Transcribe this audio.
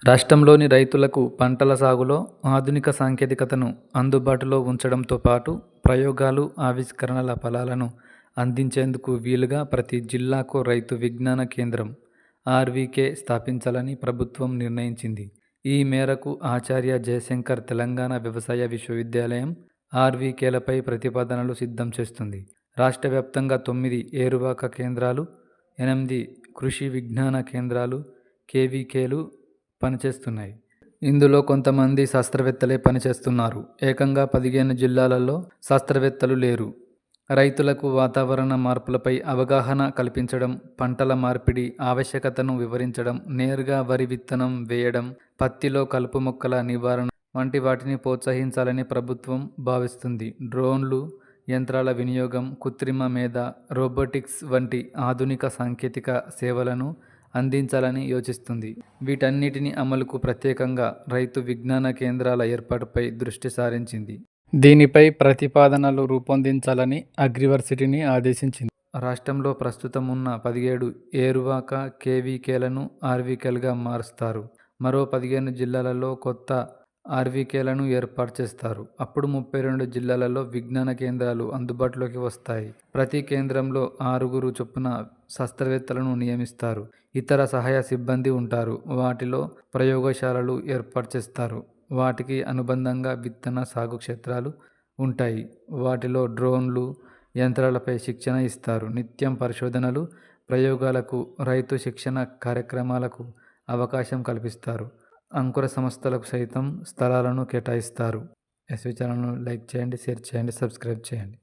రాష్ట్రంలోని రైతులకు పంటల సాగులో ఆధునిక సాంకేతికతను అందుబాటులో ఉంచడంతో పాటు ప్రయోగాలు, ఆవిష్కరణల ఫలాలను అందించేందుకు వీలుగా ప్రతి జిల్లాకు రైతు విజ్ఞాన కేంద్రం ఆర్వీకే స్థాపించాలని ప్రభుత్వం నిర్ణయించింది. ఈ మేరకు ఆచార్య జయశంకర్ తెలంగాణ వ్యవసాయ విశ్వవిద్యాలయం ఆర్వీకేలపై ప్రతిపాదనలు సిద్ధం చేస్తుంది. రాష్ట్ర వ్యాప్తంగా 9 ఏరువాక కేంద్రాలు, 8 కృషి విజ్ఞాన కేంద్రాలు కేవీకేలు పనిచేస్తున్నాయి. ఇందులో కొంతమంది శాస్త్రవేత్తలే పనిచేస్తున్నారు. ఏకంగా 15 జిల్లాలలో శాస్త్రవేత్తలు లేరు. రైతులకు వాతావరణ మార్పులపై అవగాహన కల్పించడం, పంటల మార్పిడి ఆవశ్యకతను వివరించడం, నేరుగా వరి విత్తనం వేయడం, పత్తిలో కలుపు మొక్కల నివారణ వంటి వాటిని ప్రోత్సహించాలని ప్రభుత్వం భావిస్తుంది. డ్రోన్లు, యంత్రాల వినియోగం, కృత్రిమ మేధ, రోబోటిక్స్ వంటి ఆధునిక సాంకేతిక సేవలను అందించాలని యోచిస్తుంది. వీటన్నిటిని అమలుకు ప్రత్యేకంగా రైతు విజ్ఞాన కేంద్రాల ఏర్పాటుపై దృష్టి సారించింది. దీనిపై ప్రతిపాదనలు రూపొందించాలని అగ్రివర్సిటీని ఆదేశించింది. రాష్ట్రంలో ప్రస్తుతం ఉన్న 17 ఏరువాక కేవీకేలను ఆర్వీకేలుగా మారుస్తారు. మరో 15 జిల్లాలలో కొత్త ఆర్వీకేలను ఏర్పాటు చేస్తారు. అప్పుడు 32 జిల్లాలలో విజ్ఞాన కేంద్రాలు అందుబాటులోకి వస్తాయి. ప్రతి కేంద్రంలో 6 చొప్పున శాస్త్రవేత్తలను నియమిస్తారు. ఇతర సహాయ సిబ్బంది ఉంటారు. వాటిలో ప్రయోగశాలలు ఏర్పాటు చేస్తారు. వాటికి అనుబంధంగా విత్తన సాగు క్షేత్రాలు ఉంటాయి. వాటిలో డ్రోన్లు, యంత్రాలపై శిక్షణ ఇస్తారు. నిత్యం పరిశోధనలు, ప్రయోగాలకు, రైతు శిక్షణ కార్యక్రమాలకు అవకాశం కల్పిస్తారు. అంకుర సంస్థలకు సైతం స్థలాలను కేటాయిస్తారు. ఎస్వి ఛానల్ను లైక్ చేయండి, షేర్ చేయండి, సబ్స్క్రైబ్ చేయండి.